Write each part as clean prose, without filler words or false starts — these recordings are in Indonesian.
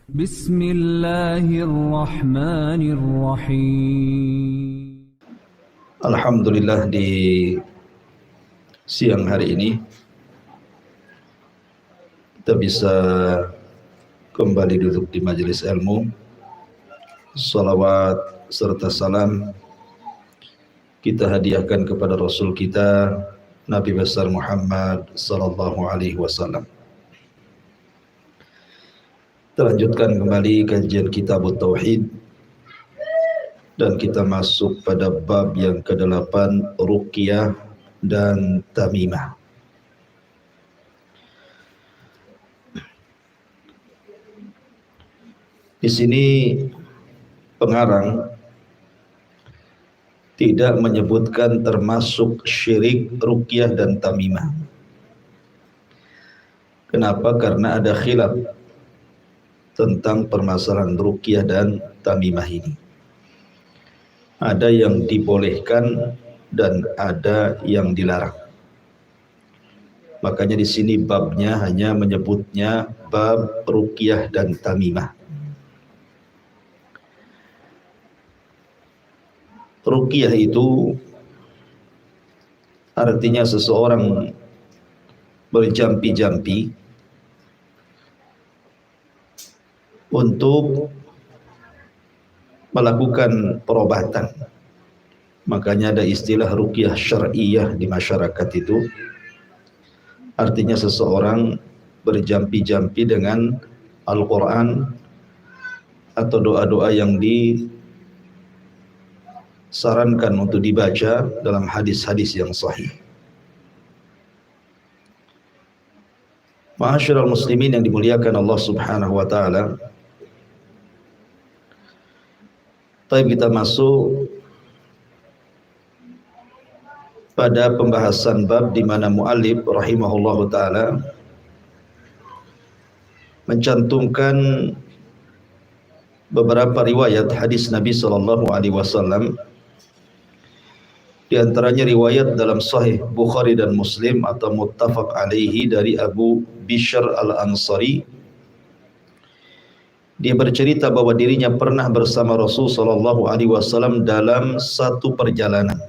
Bismillahirrahmanirrahim. Alhamdulillah, di siang hari ini kita bisa kembali duduk di majelis ilmu. Salawat serta salam kita hadiahkan kepada Rasul kita Nabi besar Muhammad sallallahu alaihi wasallam. Kita lanjutkan kembali kajian kitab Tauhid dan kita masuk pada bab yang ke-8, Ruqyah dan Tamimah. Di sini pengarang tidak menyebutkan termasuk syirik Ruqyah dan Tamimah. Kenapa? Karena ada khilaf tentang permasalahan Ruqyah dan Tamimah ini. Ada yang dibolehkan dan ada yang dilarang. Makanya di sini babnya hanya menyebutnya bab Ruqyah dan Tamimah. Ruqyah itu artinya seseorang berjampi-jampi untuk melakukan perobatan. Makanya ada istilah ruqyah syar'iyah di masyarakat itu. Artinya seseorang berjampi-jampi dengan Al-Quran atau doa-doa yang disarankan untuk dibaca dalam hadis-hadis yang sahih. Ma'asyiral muslimin yang dimuliakan Allah Subhanahu wa taala. Baik, kita masuk pada pembahasan bab di mana muallif rahimahullahu taala mencantumkan beberapa riwayat hadis Nabi sallallahu alaihi wasallam, di antaranya riwayat dalam Sahih Bukhari dan Muslim atau muttafaq alaihi dari Abu Bishr Al-Ansari. Dia bercerita bahwa dirinya pernah bersama Rasul sallallahu alaihi wasallam dalam satu perjalanan.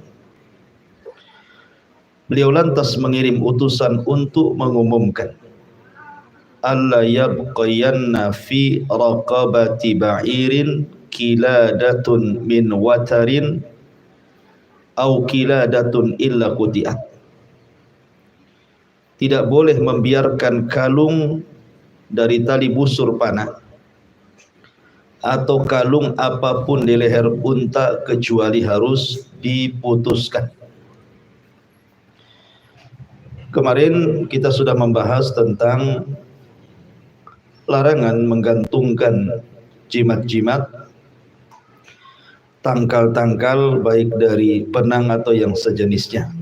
Beliau lantas mengirim utusan untuk mengumumkan, alla yabqayanna fi raqabati ba'irin kiladatun min watarin au kiladatun illa quti'at. Tidak boleh membiarkan kalung dari tali busur panah atau kalung apapun di leher unta kecuali harus diputuskan. Kemarin kita sudah membahas tentang larangan menggantungkan jimat-jimat, tangkal-tangkal baik dari benang atau yang sejenisnya.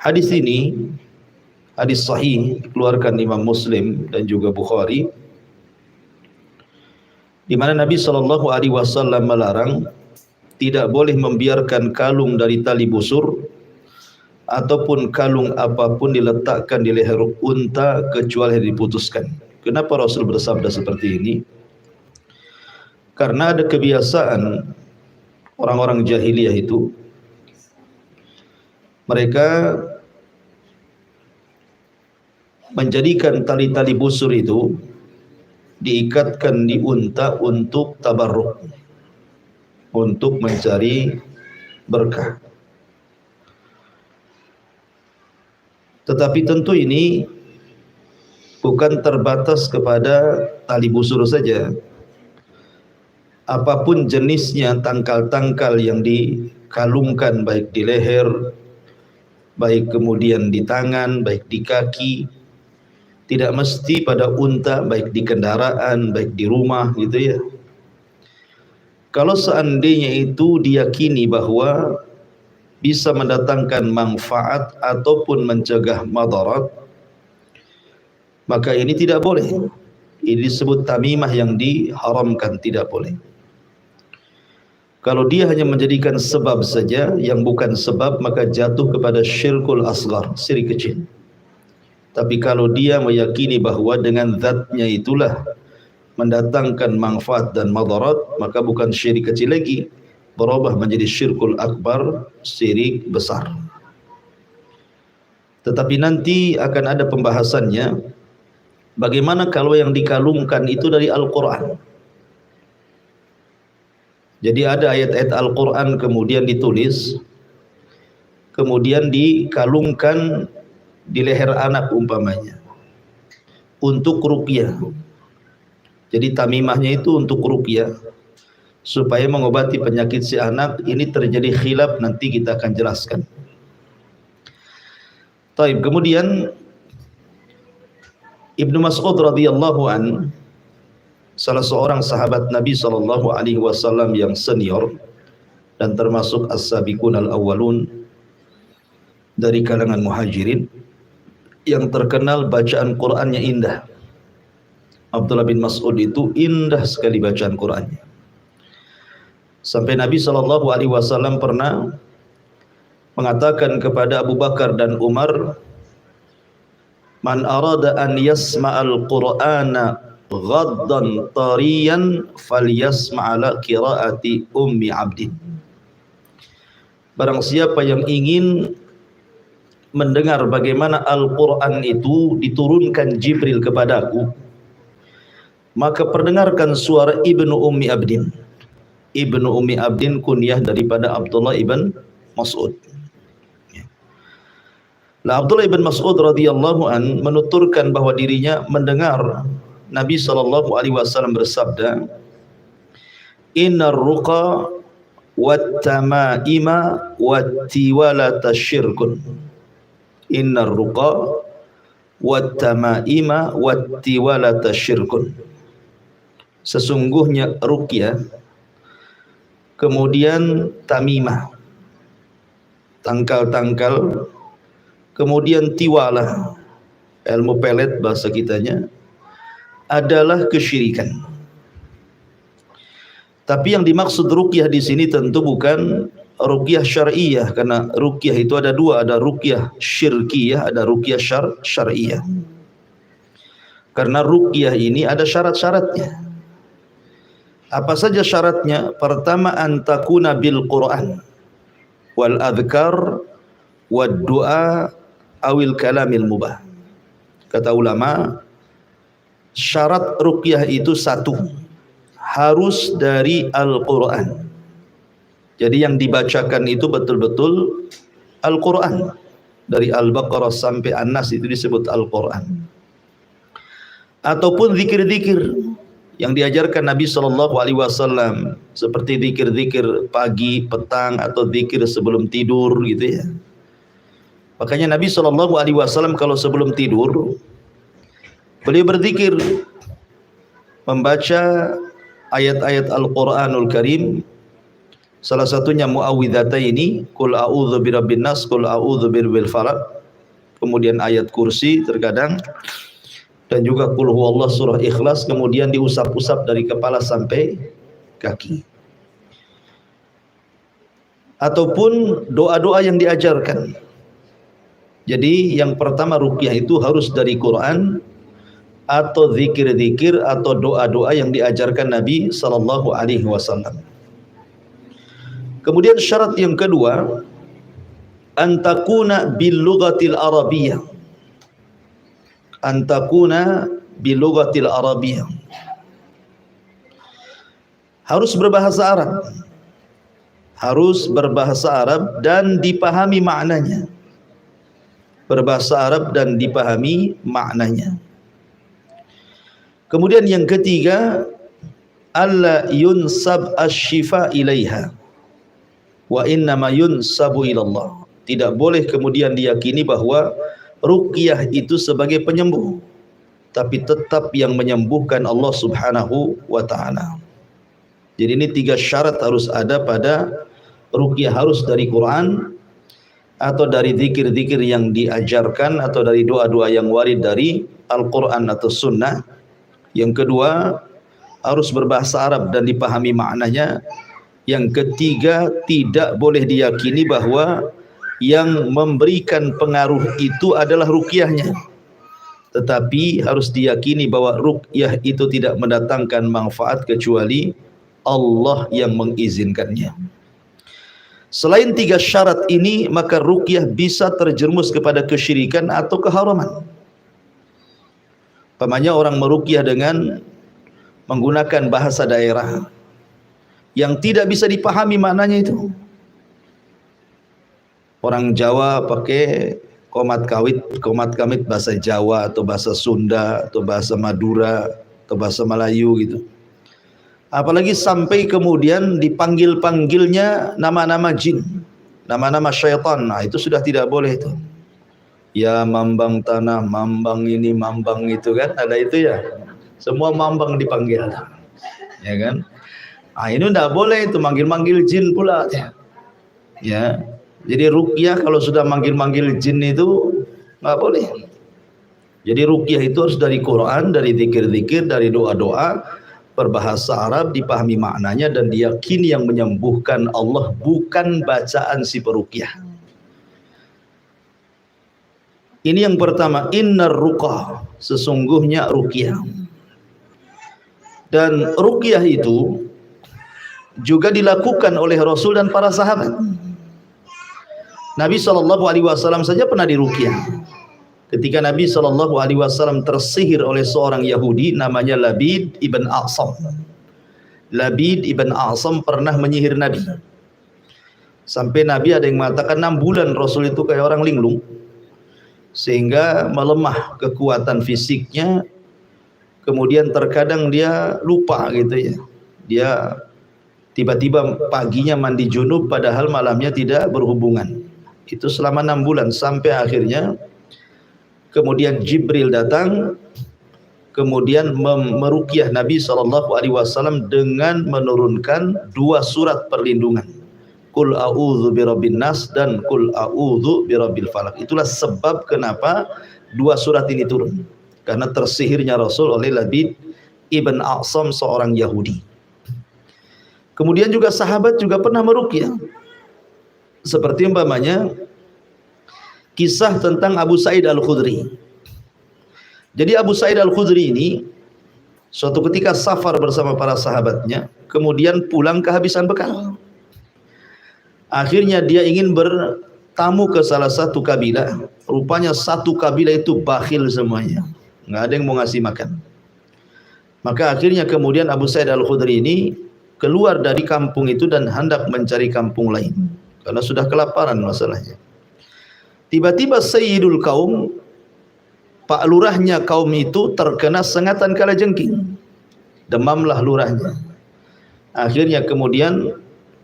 Hadis ini hadis sahih dikeluarkan Imam Muslim dan juga Bukhari, di mana Nabi sallallahu alaihi wasallam melarang tidak boleh membiarkan kalung dari tali busur ataupun kalung apapun diletakkan di leher unta kecuali diputuskan. Kenapa Rasul bersabda seperti ini? Karena ada kebiasaan orang-orang jahiliyah itu, mereka menjadikan tali-tali busur itu diikatkan di unta untuk tabarruk, untuk mencari berkah. Tetapi tentu ini bukan terbatas kepada tali busur saja. Apapun jenisnya tangkal-tangkal yang dikalungkan, baik di leher, baik kemudian di tangan, baik di kaki, tidak mesti pada unta, baik di kendaraan, baik di rumah, gitu ya. Kalau seandainya itu diyakini bahwa bisa mendatangkan manfaat ataupun mencegah madarat, maka ini tidak boleh. Ini disebut tamimah yang diharamkan, tidak boleh. Kalau dia hanya menjadikan sebab saja yang bukan sebab, maka jatuh kepada syirkul asghar, syirik kecil. Tapi kalau dia meyakini bahwa dengan zatnya itulah mendatangkan manfaat dan madarat, maka bukan syirik kecil lagi, berubah menjadi syirkul akbar, syirik besar. Tetapi nanti akan ada pembahasannya, bagaimana kalau yang dikalungkan itu dari Al-Quran. Jadi ada ayat-ayat Al-Quran kemudian ditulis, kemudian dikalungkan di leher anak umpamanya untuk ruqyah. Jadi tamimahnya itu untuk ruqyah supaya mengobati penyakit si anak. Ini terjadi khilaf, nanti kita akan jelaskan. Taib, kemudian Ibnu Mas'ud radhiyallahu an, salah seorang sahabat Nabi SAW yang senior dan termasuk as-sabiqun al-awwalun dari kalangan muhajirin, yang terkenal bacaan Qur'annya indah. Abdullah bin Mas'ud itu indah sekali bacaan Qur'annya. Sampai Nabi SAW pernah mengatakan kepada Abu Bakar dan Umar, "Man arada an yasma'al Qur'ana ghaddan tariyan falyasma'ala qiraati Ummi Abdin." Barang siapa yang ingin mendengar bagaimana Al-Quran itu diturunkan Jibril kepadaku, maka perdengarkan suara Ibnu Ummi Abdin. Ibnu Ummi Abdin kunyah daripada Abdullah ibn Mas'ud. Nah, Abdullah ibn Mas'ud radhiyallahu an menuturkan bahwa dirinya mendengar Nabi SAW bersabda, "Innar ruqa wat tamaima wat tiwalata syirkun." Innar ruqa wat tamaima wat tiwalata syirkun. Sesungguhnya ruqyah, kemudian tamimah, tangkal-tangkal, kemudian tiwalah, ilmu pelet bahasa kitanya, adalah kesyirikan. Tapi yang dimaksud ruqyah di sini tentu bukan ruqyah syar'iyah, karena ruqyah itu ada dua, ada ruqyah syirkiyah, ada ruqyah syar'iyah. Karena ruqyah ini ada syarat-syaratnya. Apa saja syaratnya? Pertama, antakuna bil Quran wal adhkar wad du'a awil kalamil mubah. Kata ulama, syarat ruqyah itu satu, harus dari Al-Quran. Jadi yang dibacakan itu betul-betul Al-Quran. Dari Al-Baqarah sampai An-Nas itu disebut Al-Quran. Ataupun zikir-zikir yang diajarkan Nabi SAW, seperti zikir-zikir pagi, petang, atau zikir sebelum tidur gitu ya. Makanya Nabi SAW kalau sebelum tidur, beliau berzikir, membaca ayat-ayat Al-Quranul Karim. Salah satunya muawwidhataini, qul a'udzu birabbin nas, qul a'udzu birabbil falaq. Kemudian ayat kursi terkadang, dan juga qul huwallahu surah Ikhlas, kemudian diusap-usap dari kepala sampai kaki. Ataupun doa-doa yang diajarkan. Jadi yang pertama ruqyah itu harus dari Quran atau zikir-zikir atau doa-doa yang diajarkan Nabi SAW. Kemudian syarat yang kedua, antakuna bil lughatil arabiyyah. Antakuna bil lughatil arabiyyah. Harus berbahasa Arab. Harus berbahasa Arab dan dipahami maknanya. Berbahasa Arab dan dipahami maknanya. Kemudian yang ketiga, alla yunsab asy-syifa ilaiha wa innama yunsabu ilallah. Tidak boleh kemudian diyakini bahwa ruqyah itu sebagai penyembuh, tapi tetap yang menyembuhkan Allah Subhanahu wa ta'ala. Jadi ini tiga syarat harus ada pada ruqyah, harus dari Quran atau dari zikir-zikir yang diajarkan atau dari doa-doa yang warid dari Al-Quran atau Sunnah. Yang kedua, harus berbahasa Arab dan dipahami maknanya. Yang ketiga, tidak boleh diyakini bahwa yang memberikan pengaruh itu adalah ruqyahnya, Tetapi harus diyakini bahwa ruqyah itu tidak mendatangkan manfaat kecuali Allah yang mengizinkannya. Selain 3 syarat ini, maka ruqyah bisa terjerumus kepada kesyirikan atau keharaman. Umpamanya orang meruqyah dengan menggunakan bahasa daerah yang tidak bisa dipahami maknanya itu. Orang Jawa pakai komat kamit bahasa Jawa atau bahasa Sunda atau bahasa Madura atau bahasa Melayu gitu. Apalagi sampai kemudian dipanggil-panggilnya nama-nama jin, nama-nama syaitan. Nah, itu sudah tidak boleh itu. Ya mambang tanah, mambang ini, mambang itu kan, ada itu ya. Semua mambang dipanggil. Ya kan? Ah, ini tidak boleh itu, manggil-manggil jin pula. Ya. Jadi ruqyah kalau sudah manggil-manggil jin itu nggak boleh. Jadi ruqyah itu harus dari Quran, dari zikir-zikir, dari doa-doa, berbahasa Arab, dipahami maknanya dan diyakini yang menyembuhkan Allah, bukan bacaan si peruqyah. Ini yang pertama, innar ruqah, sesungguhnya ruqyah. Dan ruqyah itu juga dilakukan oleh Rasul dan para sahabat. Nabi SAW saja pernah diruqyah. Ketika Nabi SAW tersihir oleh seorang Yahudi namanya Labid ibn A'sam. Labid ibn A'sam pernah menyihir Nabi. Sampai Nabi ada yang mengatakan 6 bulan Rasul itu kayak orang linglung, sehingga melemah kekuatan fisiknya. Kemudian terkadang dia lupa gitu ya. Dia tiba-tiba paginya mandi junub padahal malamnya tidak berhubungan. Itu selama 6 bulan sampai akhirnya kemudian Jibril datang, kemudian meruqyah Nabi SAW dengan menurunkan 2 surat perlindungan, Qul a'udzu birabbin nas dan Qul a'udzu birabbil falaq. Itulah sebab kenapa 2 surat ini turun, karena tersihirnya Rasul oleh Labid ibn A'sam, seorang Yahudi. Kemudian juga sahabat juga pernah meruqyah. Seperti umpamanya kisah tentang Abu Sa'id Al-Khudri. Jadi Abu Sa'id Al-Khudri ini suatu ketika safar bersama para sahabatnya, kemudian pulang kehabisan bekal. Akhirnya dia ingin bertamu ke salah satu kabilah. Rupanya satu kabilah itu bakhil semuanya, nggak ada yang mau ngasih makan. Maka akhirnya kemudian Abu Sa'id Al-Khudri ini keluar dari kampung itu dan hendak mencari kampung lain karena sudah kelaparan masalahnya. Tiba-tiba Sayyidul Kaum, Pak Lurahnya kaum itu terkena sengatan kalajengking. Demamlah lurahnya. Akhirnya kemudian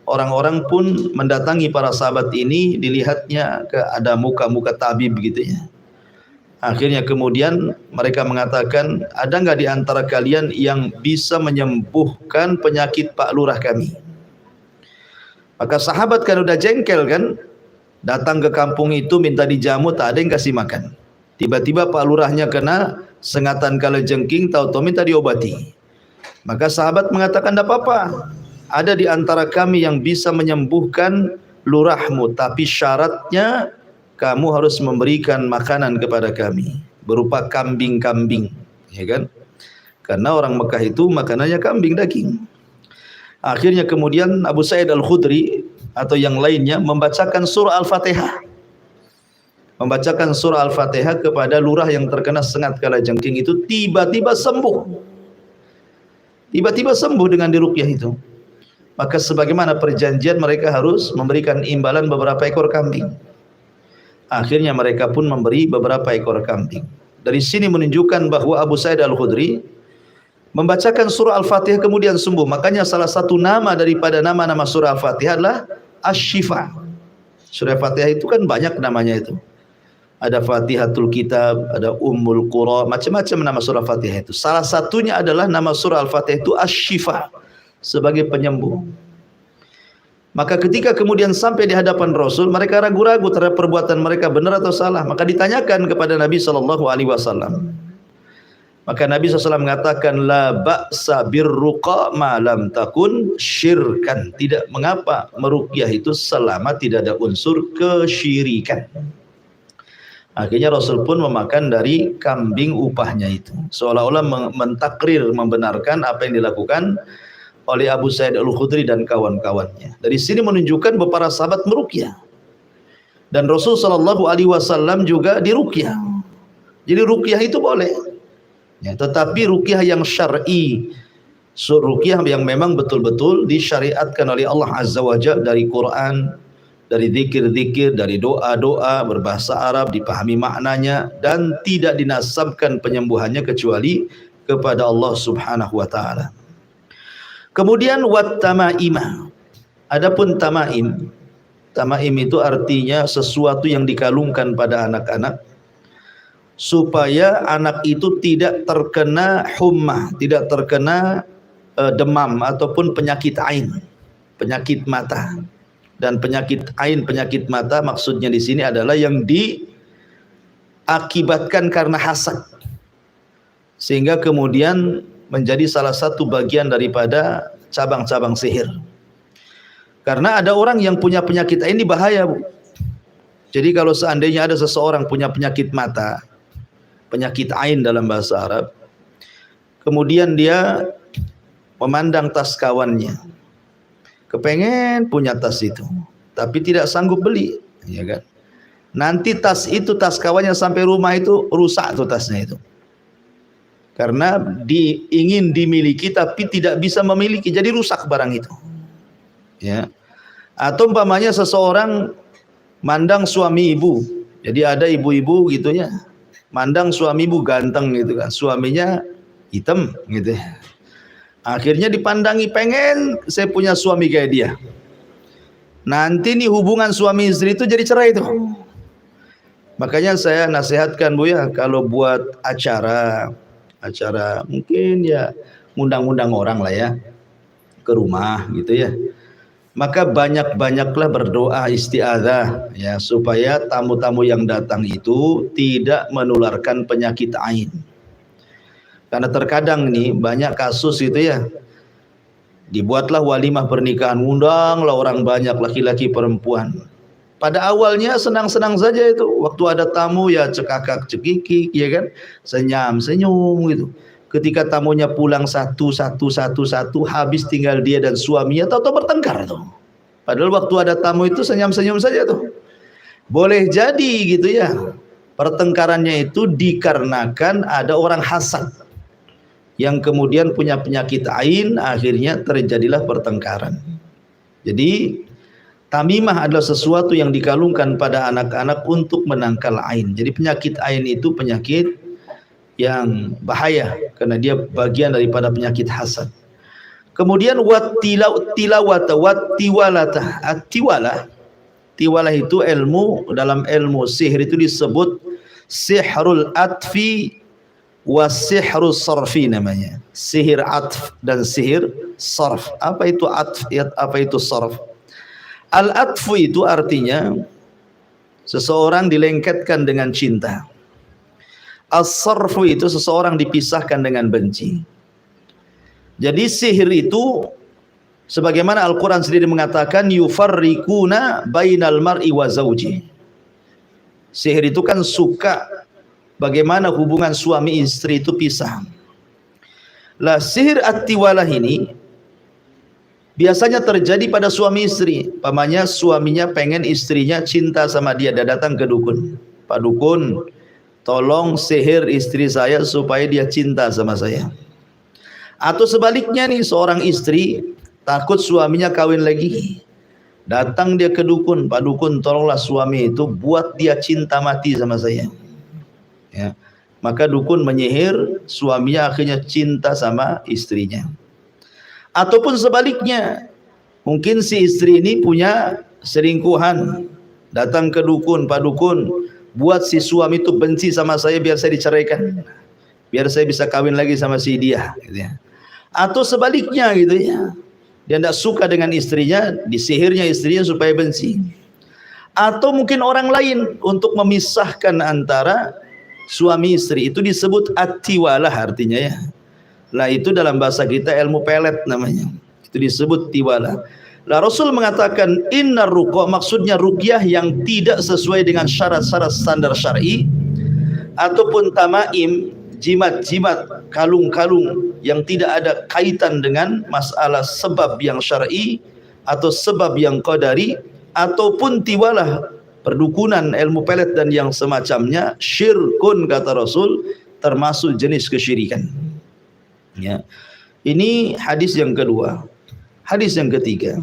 orang-orang pun mendatangi para sahabat ini, dilihatnya ada muka-muka tabib gitu ya. Akhirnya kemudian mereka mengatakan, ada nggak di antara kalian yang bisa menyembuhkan penyakit Pak Lurah kami? Maka sahabat kan udah jengkel kan, datang ke kampung itu minta dijamu, tak ada yang kasih makan. Tiba-tiba Pak Lurahnya kena sengatan kalajengking, tahu-tahu minta diobati. Maka sahabat mengatakan, tidak apa-apa, ada di antara kami yang bisa menyembuhkan lurahmu, tapi syaratnya kamu harus memberikan makanan kepada kami berupa kambing-kambing, ya kan? Karena orang Mekah itu makanannya kambing daging. Akhirnya kemudian Abu Sa'id Al-Khudri atau yang lainnya membacakan surah Al-Fatihah. Membacakan surah Al-Fatihah kepada lurah yang terkena sengat kalajengking itu, tiba-tiba sembuh. Tiba-tiba sembuh dengan diruqyah itu. Maka sebagaimana perjanjian mereka harus memberikan imbalan beberapa ekor kambing. Akhirnya mereka pun memberi beberapa ekor kambing. Dari sini menunjukkan bahwa Abu Sa'id Al-Khudri membacakan surah Al-Fatihah kemudian sembuh. Makanya salah satu nama daripada nama-nama surah Al-Fatihah adalah Asy-Syifa. Surah Al-Fatihah itu kan banyak namanya itu. Ada Fatihatul Kitab, ada Ummul Qura, macam-macam nama surah Al-Fatihah itu. Salah satunya adalah nama surah Al-Fatihah itu Asy-Syifa, sebagai penyembuh. Maka ketika kemudian sampai di hadapan Rasul, mereka ragu-ragu terhadap perbuatan mereka benar atau salah. Maka ditanyakan kepada Nabi SAW. Maka Nabi SAW mengatakan, la ba'sa birruqa ma lam takun syirkan. Tidak mengapa meruqyah itu selama tidak ada unsur kesyirikan. Akhirnya Rasul pun memakan dari kambing upahnya itu, seolah-olah mentakrir, membenarkan apa yang dilakukan oleh Abu Sa'id Al-Khudri dan kawan-kawannya. Dari sini menunjukkan bahwa para sahabat meruqyah, dan Rasul sallallahu alaihi wasallam juga diruqyah. Jadi ruqyah itu boleh, ya, tetapi ruqyah yang syar'i, ruqyah yang memang betul-betul disyariatkan oleh Allah Azza wa Jalla dari Quran, dari zikir-zikir, dari doa-doa berbahasa Arab, dipahami maknanya, dan tidak dinasabkan penyembuhannya kecuali kepada Allah Subhanahu wa taala. Kemudian wat tamaimah. Adapun tamaim, tamaim itu artinya sesuatu yang dikalungkan pada anak-anak supaya anak itu tidak terkena hummah, tidak terkena demam ataupun penyakit ain, penyakit mata. Dan penyakit ain, penyakit mata maksudnya di sini adalah yang diakibatkan karena hasad, sehingga kemudian menjadi salah satu bagian daripada cabang-cabang sihir. Karena ada orang yang punya penyakit ain ini bahaya, Bu. Jadi kalau seandainya ada seseorang punya penyakit mata, penyakit ain dalam bahasa Arab, kemudian dia memandang tas kawannya, kepengen punya tas itu, tapi tidak sanggup beli, ya kan? Nanti tas itu, tas kawannya sampai rumah itu rusak tuh tasnya itu, karena ingin dimiliki tapi tidak bisa memiliki, jadi rusak barang itu, ya. Atau umpamanya seseorang mandang suami ibu, jadi ada ibu-ibu gitu ya, mandang suami ibu ganteng gitu kan, suaminya hitam gitu ya. Akhirnya dipandangi, pengen saya punya suami kayak dia. Nanti nih hubungan suami istri itu jadi cerai itu. Makanya saya nasihatkan, Bu, ya, kalau buat acara mungkin ya ngundang-undang orang lah ya ke rumah gitu ya, maka banyak-banyaklah berdoa isti'adzah ya, supaya tamu-tamu yang datang itu tidak menularkan penyakit ain. Karena terkadang nih banyak kasus itu ya, dibuatlah walimah pernikahan, undanglah orang banyak, laki-laki perempuan. Pada awalnya senang-senang saja itu, waktu ada tamu ya cekakak cekikik, ya kan, senyum-senyum gitu. Ketika tamunya pulang satu, habis tinggal dia dan suaminya, tahu-tahu bertengkar tuh. Padahal waktu ada tamu itu senyum-senyum saja tuh. Boleh jadi gitu ya, pertengkarannya itu dikarenakan ada orang hasad yang kemudian punya penyakit ain, akhirnya terjadilah pertengkaran. Jadi tamimah adalah sesuatu yang dikalungkan pada anak-anak untuk menangkal ain. Jadi penyakit ain itu penyakit yang bahaya karena dia bagian daripada penyakit hasad. Kemudian tiwalah itu ilmu, dalam ilmu sihir itu disebut sihrul atfi wasihru sarfi namanya. Sihir atf dan sihir sarf. Apa itu atf? Apa itu sarf? Al-atfu itu artinya seseorang dilengketkan dengan cinta. As-sarfu itu seseorang dipisahkan dengan benci. Jadi sihir itu sebagaimana Al-Quran sendiri mengatakan yufarriquna bainal mar'i wa zawji. Sihir itu kan suka bagaimana hubungan suami istri itu pisah. Lah sihir at-tiwalah ini biasanya terjadi pada suami istri. Pamannya suaminya pengen istrinya cinta sama dia, dia datang ke dukun. Pak dukun, tolong sihir istri saya supaya dia cinta sama saya. Atau sebaliknya nih, seorang istri takut suaminya kawin lagi, datang dia ke dukun, Pak dukun tolonglah suami itu buat dia cinta mati sama saya. Ya, maka dukun menyihir, suaminya akhirnya cinta sama istrinya. Ataupun sebaliknya, mungkin si istri ini punya selingkuhan, datang ke dukun, Pak dukun buat si suami itu benci sama saya biar saya diceraikan, biar saya bisa kawin lagi sama si dia gitu ya. Atau sebaliknya gitu ya, dia tidak suka dengan istrinya, disihirnya istrinya supaya benci. Atau mungkin orang lain untuk memisahkan antara suami istri, itu disebut at-tiwalah artinya ya. Lah itu dalam bahasa kita ilmu pelet namanya, itu disebut tiwalah. Lah Rasul mengatakan innar ruqa, maksudnya ruqyah yang tidak sesuai dengan syarat-syarat standar syar'i, ataupun tamaim, jimat-jimat, kalung-kalung yang tidak ada kaitan dengan masalah sebab yang syar'i atau sebab yang qadari, ataupun tiwalah, perdukunan, ilmu pelet dan yang semacamnya, syirkun kata Rasul, termasuk jenis kesyirikan. Ya. Ini hadis yang kedua. Hadis yang ketiga,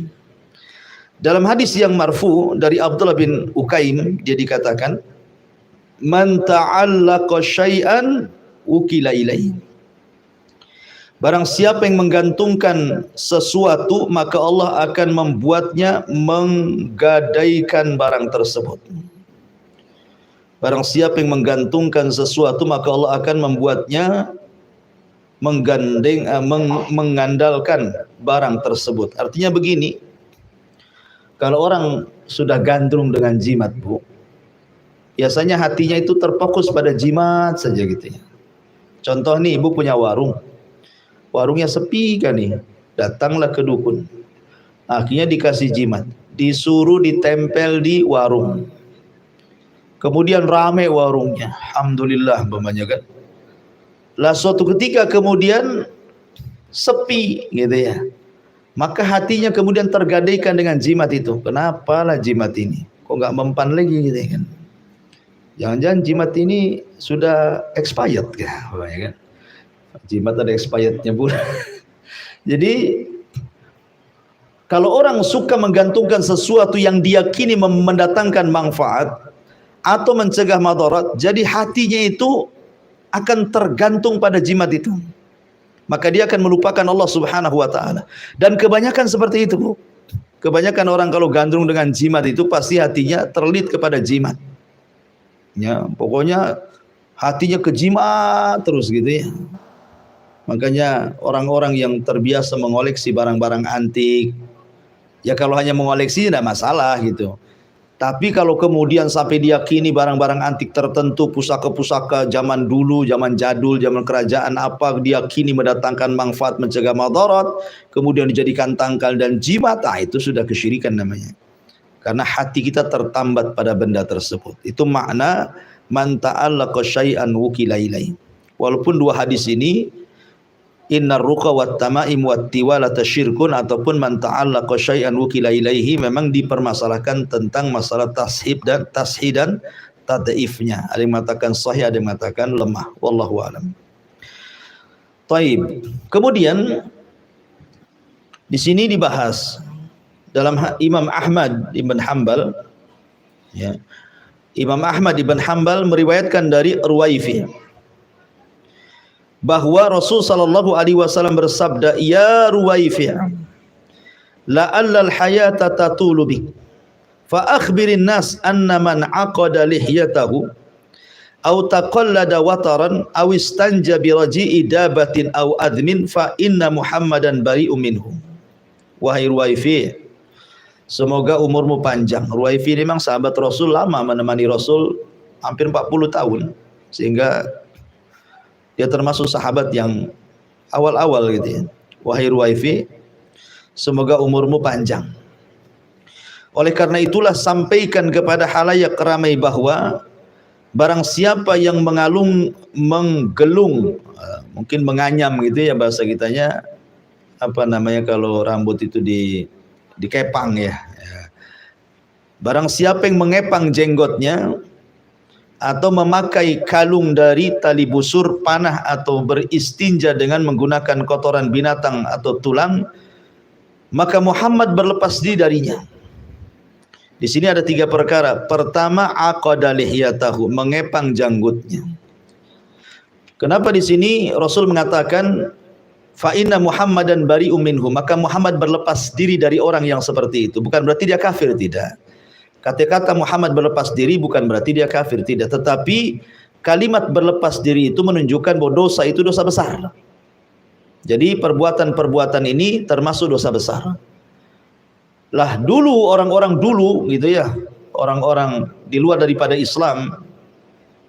dalam hadis yang marfu dari Abdullah bin Ukaim, dia dikatakan, man ta'allaqa syai'an wukila ilaihi. Barang siapa yang menggantungkan sesuatu, maka Allah akan membuatnya menggadaikan barang tersebut. Barang siapa yang menggantungkan sesuatu, maka Allah akan membuatnya mengandalkan barang tersebut. Artinya begini, kalau orang sudah gandrung dengan jimat, Bu, biasanya hatinya itu terfokus pada jimat saja gitu ya. Contoh nih, Ibu punya warung, warungnya sepi kan nih, datanglah ke dukun, akhirnya dikasih jimat, disuruh ditempel di warung, kemudian rame warungnya, alhamdulillah umpamanya kan. Lah suatu ketika kemudian sepi gitu ya, maka hatinya kemudian tergadaikan dengan jimat itu. Kenapa lah jimat ini kok nggak mempan lagi gitu ya kan? Jangan-jangan jimat ini sudah expired kan? Jimat ada expirednya pun. Jadi kalau orang suka menggantungkan sesuatu yang diyakini mendatangkan manfaat atau mencegah madarat, jadi hatinya itu akan tergantung pada jimat itu, maka dia akan melupakan Allah Subhanahu wa ta'ala. Dan kebanyakan seperti itu, Bu. Kebanyakan orang kalau gandrung dengan jimat itu pasti hatinya terlit kepada jimat ya, pokoknya hatinya ke jimat terus gitu ya. Makanya orang-orang yang terbiasa mengoleksi barang-barang antik, ya kalau hanya mengoleksi tidak masalah gitu. Tapi kalau kemudian sampai diyakini barang-barang antik tertentu, pusaka-pusaka zaman dulu, zaman jadul, zaman kerajaan apa, diyakini mendatangkan manfaat, mencegah madarat, kemudian dijadikan tangkal dan jimat, itu sudah kesyirikan namanya. Karena hati kita tertambat pada benda tersebut. Itu makna man ta'allaqa syai'an wukila ilaihi. Walaupun dua hadis ini, innar ruqa wat tamaim wat tiwala tasyirkun, ataupun man ta'allaqa syai'an wukila ilaihi, memang dipermasalahkan tentang masalah tashid dan tad'ifnya. Ada yang mengatakan sahih, ada yang mengatakan lemah. Wallahu a'lam. Taib. Kemudian di sini dibahas dalam Imam Ahmad ibn Hanbal ya. Imam Ahmad ibn Hanbal meriwayatkan dari Ruwaifi bahwa Rasul sallallahu alaihi wasallam bersabda, ya Ruwaifi, la'allal hayata tatulu bik, fa akhbirin nas anna man aqada lihyatahu aw taqallada wataran aw istanja bi raji'i dabatin aw admin fa inna Muhammadan bari'um minhu. Wahai Ruwaifi, semoga umurmu panjang. Ruwaifi memang sahabat Rasul, lama menemani Rasul, hampir 40 tahun, sehingga dia termasuk sahabat yang awal-awal gitu ya. Wahai Ruwaifi, semoga umurmu panjang. Oleh karena itulah sampaikan kepada halayak ramai bahwa barang siapa yang menggelung, mungkin menganyam gitu ya bahasa kitanya, apa namanya kalau rambut itu dikepang ya. Barang siapa yang mengepang jenggotnya atau memakai kalung dari tali busur, panah, atau beristinja dengan menggunakan kotoran binatang atau tulang, maka Muhammad berlepas diri darinya. Di sini ada 3 perkara. Pertama, aqada lihyatahu, mengepang janggutnya. Kenapa di sini Rasul mengatakan fa inna Muhammadan bari'um minhu, maka Muhammad berlepas diri dari orang yang seperti itu? Bukan berarti dia kafir, tidak. Kata-kata Muhammad berlepas diri bukan berarti dia kafir, tidak. Tetapi kalimat berlepas diri itu menunjukkan bahwa dosa itu dosa besar. Jadi perbuatan-perbuatan ini termasuk dosa besar. Lah dulu orang-orang dulu gitu ya, orang-orang di luar daripada Islam,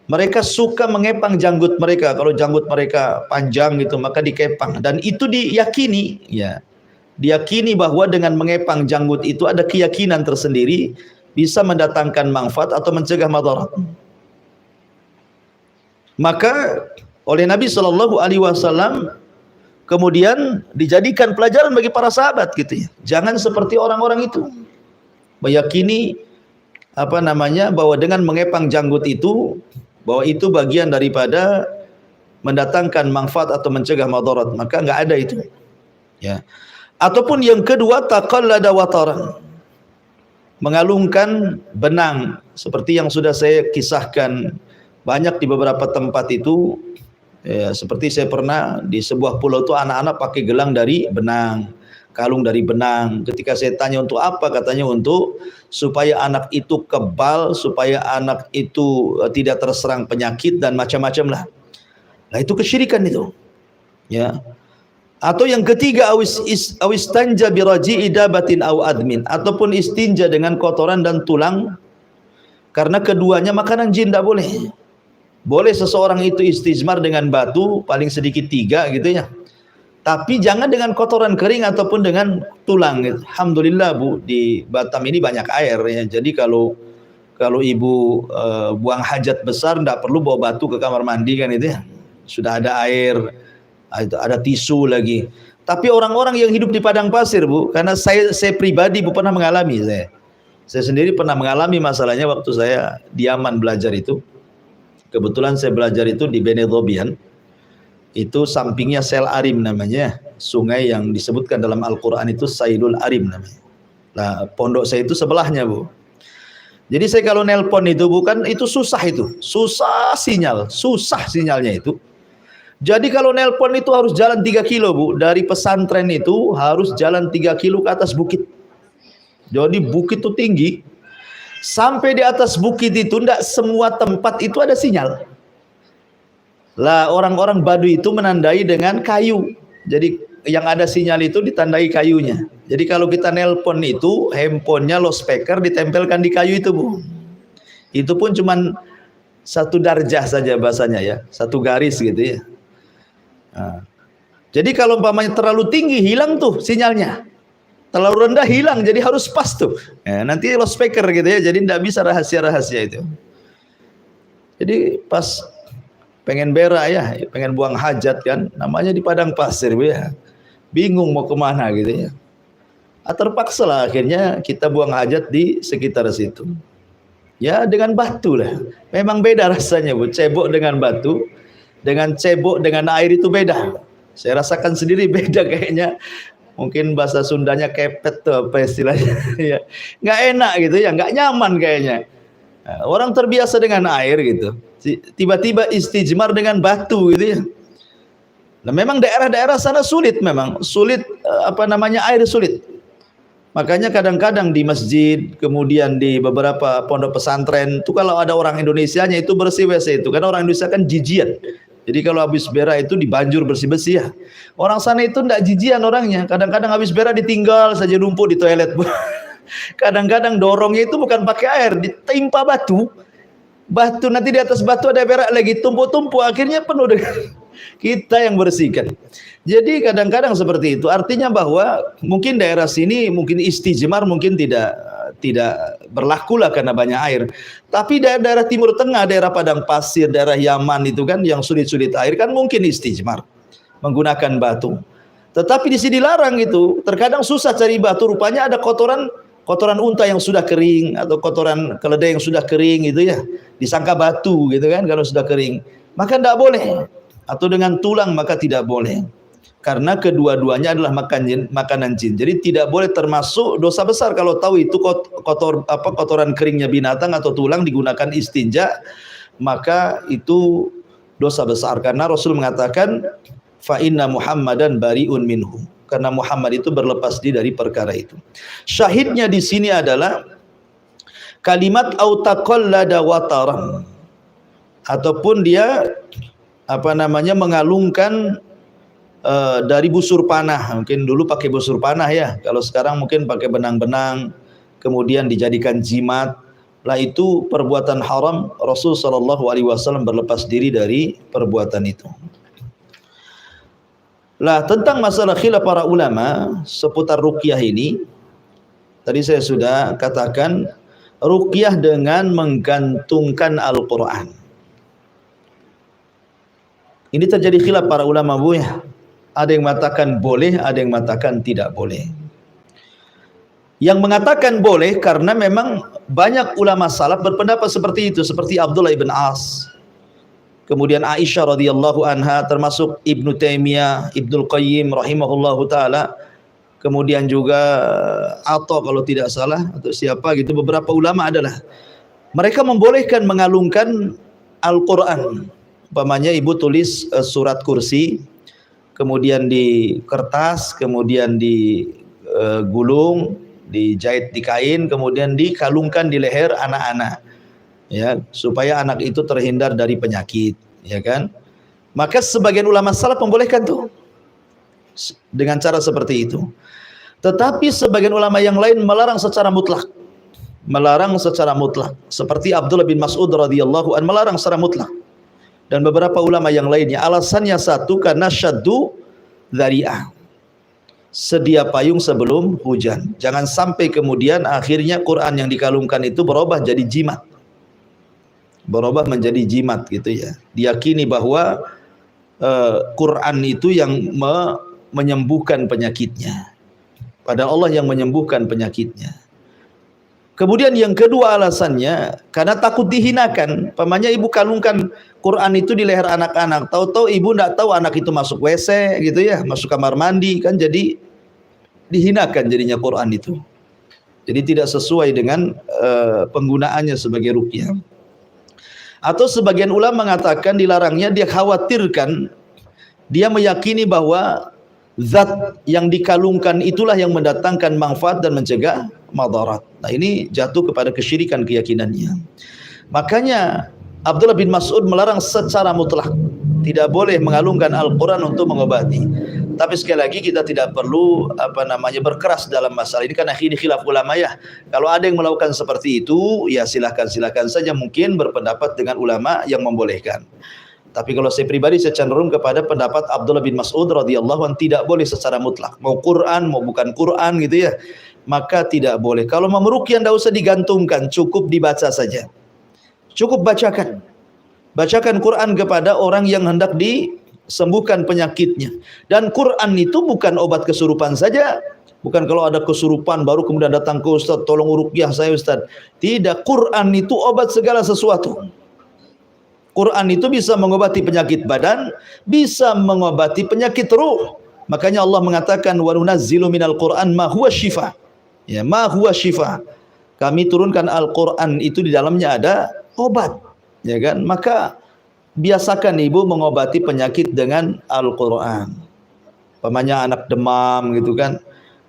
mereka suka mengepang janggut mereka. Kalau janggut mereka panjang gitu, maka dikepang, dan itu diyakini ya, diyakini bahwa dengan mengepang janggut itu ada keyakinan tersendiri bisa mendatangkan manfaat atau mencegah madarat. Maka oleh Nabi Shallallahu Alaihi Wasallam kemudian dijadikan pelajaran bagi para sahabat gitu ya. Jangan seperti orang-orang itu meyakini bahwa dengan mengepang janggut itu bahwa itu bagian daripada mendatangkan manfaat atau mencegah madarat. Maka enggak ada itu. Ya. Ataupun yang kedua, taqallada wataran, mengalungkan benang seperti yang sudah saya kisahkan banyak di beberapa tempat itu. Ya, seperti saya pernah di sebuah pulau itu anak-anak pakai gelang dari benang, kalung dari benang. Ketika saya tanya untuk apa, katanya untuk supaya anak itu kebal, supaya anak itu tidak terserang penyakit dan macam-macam lah. Nah itu kesyirikan itu. Ya. Atau yang ketiga, awis tanja biraji idabatin aw admin, ataupun istinja dengan kotoran dan tulang, karena keduanya makanan jin, tidak boleh. Boleh seseorang itu istijmar dengan batu paling sedikit 3 gitu ya, tapi jangan dengan kotoran kering ataupun dengan tulang gitu. Alhamdulillah Bu, di Batam ini banyak air ya, jadi kalau ibu buang hajat besar tidak perlu bawa batu ke kamar mandi kan itu ya, sudah ada air, ada tisu lagi. Tapi orang-orang yang hidup di padang pasir Bu, karena saya pribadi Bu pernah mengalami, saya sendiri pernah mengalami masalahnya waktu saya di Yaman belajar itu. Kebetulan saya belajar itu di Bene Dhobian, itu sampingnya Sel Arim namanya, sungai yang disebutkan dalam Al-Quran itu Sailul Arim namanya. Nah pondok saya itu sebelahnya Bu. Jadi saya kalau nelpon itu bukan, itu susah sinyalnya itu. Jadi kalau nelpon itu harus jalan 3 kilo Bu, dari pesantren itu harus jalan 3 kilo ke atas bukit. Jadi bukit itu tinggi. Sampai di atas bukit itu tidak semua tempat itu ada sinyal. Lah orang-orang Baduy itu menandai dengan kayu. Jadi yang ada sinyal itu ditandai kayunya. Jadi kalau kita nelpon itu, handphonenya loudspeaker ditempelkan di kayu itu Bu. Itu pun cuman 1 darjah saja bahasanya ya, 1 garis gitu ya. Nah, jadi kalau umpamanya terlalu tinggi hilang tuh sinyalnya. Terlalu rendah hilang, jadi harus pas tuh. Ya, nanti loudspeaker gitu ya, jadi tidak bisa rahasia-rahasia itu. Jadi pas pengen berak ya, pengen buang hajat kan, namanya di padang pasir ya, bingung mau kemana gitu ya. Terpaksa lah akhirnya kita buang hajat di sekitar situ. Ya dengan batu lah. Memang beda rasanya Bu, cebok dengan batu, dengan cebok dengan air itu beda. Saya rasakan sendiri beda kayaknya. Mungkin bahasa Sundanya kepet tuh apa istilahnya ya. Nggak enak gitu ya, nggak nyaman kayaknya. Nah, orang terbiasa dengan air gitu, tiba-tiba istijmar dengan batu gitu ya. Nah memang daerah-daerah sana sulit, air sulit. Makanya kadang-kadang di masjid, kemudian di beberapa pondok pesantren itu kalau ada orang Indonesianya itu bersih WC itu, karena orang Indonesia kan jijian. Jadi kalau habis berak itu dibanjur bersih-bersih ya. Orang sana itu tidak jijian orangnya. Kadang-kadang habis berak ditinggal saja numpuk di toilet. Kadang-kadang dorongnya itu bukan pakai air, ditimpa batu. Batu nanti di atas batu ada berak lagi, tumpuk-tumpuk, akhirnya penuh dengan kita yang bersihkan. Jadi kadang-kadang seperti itu. Artinya bahwa mungkin daerah sini mungkin istijmar mungkin tidak berlaku lah karena banyak air. Tapi daerah Timur Tengah, daerah padang pasir, daerah Yaman itu kan yang sulit-sulit air kan mungkin istijmar menggunakan batu. Tetapi di sini dilarang itu. Terkadang susah cari batu, rupanya ada kotoran unta yang sudah kering atau kotoran keledai yang sudah kering gitu ya. Disangka batu gitu kan kalau sudah kering. Maka tidak boleh. Atau dengan tulang maka tidak boleh. Karena kedua-duanya adalah makanan jin. Jadi tidak boleh termasuk dosa besar kalau tahu itu kotoran keringnya binatang atau tulang digunakan istinja, maka itu dosa besar. Karena Rasul mengatakan fa inna Muhammadan bariun minhu. Karena Muhammad itu berlepas diri dari perkara itu. Syahidnya di sini adalah kalimat au taqallada wataran, ataupun dia mengalungkan dari busur panah. Mungkin dulu pakai busur panah ya, kalau sekarang mungkin pakai benang-benang kemudian dijadikan jimat. Lah itu perbuatan haram. Rasul sallallahu alaihi wasallam berlepas diri dari perbuatan itu. Lah tentang masalah khilaf para ulama seputar ruqyah ini, tadi saya sudah katakan ruqyah dengan menggantungkan Al-Quran. Ini terjadi khilaf para ulama, Bu, ya. Ada yang mengatakan boleh, ada yang mengatakan tidak boleh. Yang mengatakan boleh karena memang banyak ulama salaf berpendapat seperti itu, seperti Abdullah ibn As, kemudian Aisyah radhiyallahu anha, termasuk Ibnu Taimiyah, Ibnul Qayyim rahimahullahu taala, kemudian juga Atha kalau tidak salah atau siapa gitu, beberapa ulama adalah mereka membolehkan mengalungkan Al-Qur'an. Umpamanya ibu tulis surat kursi, kemudian di kertas, kemudian digulung, dijahit di kain, kemudian dikalungkan di leher anak-anak, ya, supaya anak itu terhindar dari penyakit, ya kan? Maka sebagian ulama salaf membolehkan tuh dengan cara seperti itu. Tetapi sebagian ulama yang lain melarang secara mutlak. Melarang secara mutlak. Seperti Abdullah bin Mas'ud radhiyallahu anhu melarang secara mutlak. Dan beberapa ulama yang lainnya. Alasannya satu, karena syaddu dzari'ah, sedia payung sebelum hujan. Jangan sampai kemudian akhirnya Quran yang dikalungkan itu berubah jadi jimat. Berubah menjadi jimat gitu ya. Diyakini bahwa Quran itu yang menyembuhkan penyakitnya. Padahal Allah yang menyembuhkan penyakitnya. Kemudian yang kedua alasannya karena takut dihinakan. Pamannya ibu kalungkan Quran itu di leher anak-anak. Tahu-tahu ibu tidak tahu anak itu masuk WC gitu ya, masuk kamar mandi, kan jadi dihinakan jadinya Quran itu. Jadi tidak sesuai dengan penggunaannya sebagai ruqyah. Atau sebagian ulama mengatakan dilarangnya, dia khawatirkan, dia meyakini bahwa zat yang dikalungkan itulah yang mendatangkan manfaat dan mencegah madarat. Nah, ini jatuh kepada kesyirikan keyakinannya. Makanya Abdullah bin Mas'ud melarang secara mutlak, tidak boleh mengalungkan Al-Quran untuk mengobati. Tapi sekali lagi kita tidak perlu berkeras dalam masalah ini karena ini khilaf ulama ya. Kalau ada yang melakukan seperti itu, ya silakan saja, mungkin berpendapat dengan ulama yang membolehkan. Tapi kalau saya pribadi, saya cenderung kepada pendapat Abdullah bin Mas'ud radhiyallahu anhu, tidak boleh secara mutlak. Mau Quran, mau bukan Quran gitu ya, maka tidak boleh. Kalau mau meruqyah tidak usah digantungkan, cukup dibaca saja. Cukup bacakan. Bacakan Quran kepada orang yang hendak disembuhkan penyakitnya. Dan Quran itu bukan obat kesurupan saja. Bukan kalau ada kesurupan baru kemudian datang ke Ustaz, tolong ruqyah saya Ustaz. Tidak, Quran itu obat segala sesuatu. Quran itu bisa mengobati penyakit badan, bisa mengobati penyakit ruh. Makanya Allah mengatakan wa nunazzilu minal Qur'an ma huwa syifa. Ya, ma huwa syifa. Kami turunkan Al-Qur'an itu di dalamnya ada obat. Ya kan? Maka biasakan ibu mengobati penyakit dengan Al-Qur'an. Pamannya anak demam gitu kan,